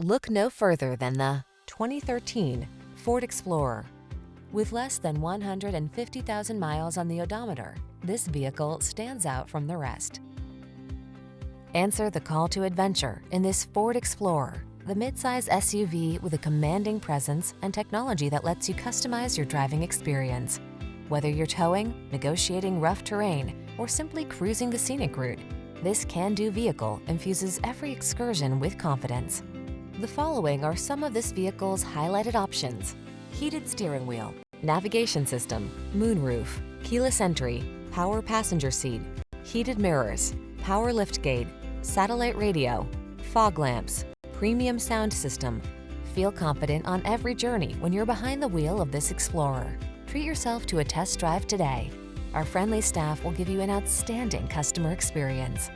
Look no further than the 2013 Ford Explorer. With less than 150,000 miles on the odometer, this vehicle stands out from the rest. Answer the call to adventure in this Ford Explorer, the midsize SUV with a commanding presence and technology that lets you customize your driving experience. Whether you're towing, negotiating rough terrain, or simply cruising the scenic route, this can-do vehicle infuses every excursion with confidence. The following are some of this vehicle's highlighted options: heated steering wheel, navigation system, moonroof, keyless entry, power passenger seat, heated mirrors, power liftgate, satellite radio, fog lamps, premium sound system. Feel confident on every journey when you're behind the wheel of this Explorer. Treat yourself to a test drive today. Our friendly staff will give you an outstanding customer experience.